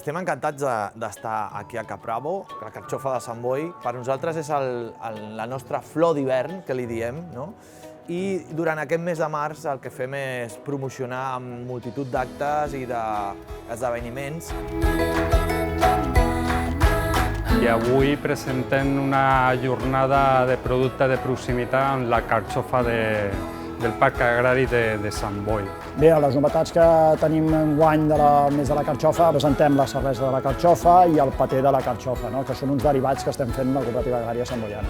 Estem encantats d'estar aquí a Capravo. La carxofa de Sant Boi per nosaltres és la nostra flor d'hivern, que li diem, no? I durant aquest mes de març el que fem és promocionar amb multitud d'actes i d'esdeveniments. I avui presentem una jornada de producte de proximitat amb la carxofa del Parc Agrari de Sant Boi. Bé, les novetats que tenim enguany del mes de la carxofa, presentem la cervesa de la carxofa i el paté de la carxofa, que són uns derivats que estem fent de la Cooperativa Agrària Santboiana.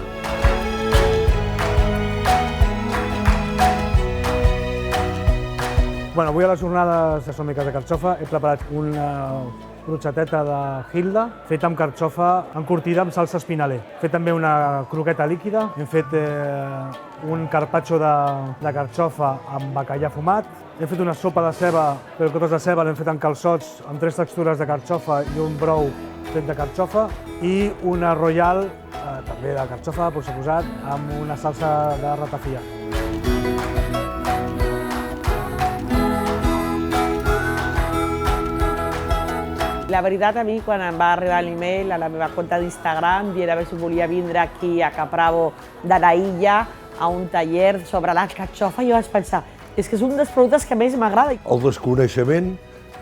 Avui a les jornades gastronòmiques de carxofa he preparat una broxeteta de Hilda feta amb carxofa encurtida amb salsa espinaler. He fet també una croqueta líquida, hem fet un carpaccio de carxofa amb bacallà fumat, hem fet una sopa de ceba, però cotes de ceba l'hem fet en calçots amb 3 textures de carxofa i un brou fet de carxofa i una royal, també de carxofa, per suposat, amb una salsa de ratafia. La veritat, a mi, quan em va arribar l'email a la meva compte d'Instagram, dient a veure si volia vindre aquí a Capravo de la Illa a un taller sobre la carxofa, jo vaig pensar, és que és un dels productes que més m'agrada. El desconeixement,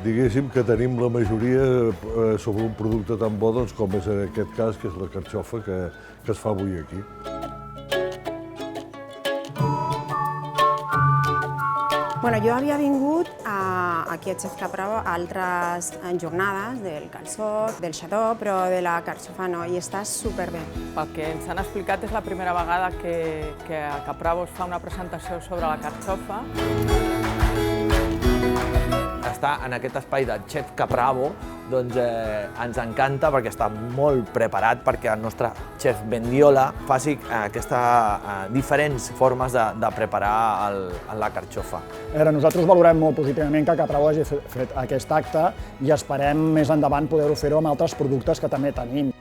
diguéssim, que tenim la majoria sobre un producte tan bo com és en aquest cas, que és la carxofa que es fa avui aquí. Jo havia vingut aquí a Chef Capravo a altres jornades del calçot, del xató, però de la carxofa no, i està superbé. Pel que ens han explicat, és la primera vegada que a Capravo es fa una presentació sobre la carxofa. Estar en aquest espai de Chef Capravo ens encanta perquè està molt preparat perquè el nostre xef Bendiola faci aquestes diferents formes de preparar la carxofa. Nosaltres valorem molt positivament que Capravo hagi fet aquest acte i esperem més endavant poder-ho fer-ho amb altres productes que també tenim.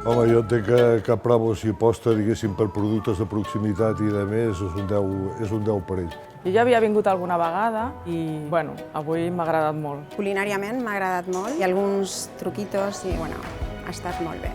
Home, jo entenc que Capravo s'hi aposta, diguéssim, per productes de proximitat i de més, és un 10 per ell. Jo ja havia vingut alguna vegada i, avui m'ha agradat molt. Culinàriament m'ha agradat molt i alguns truquitos i, ha estat molt bé.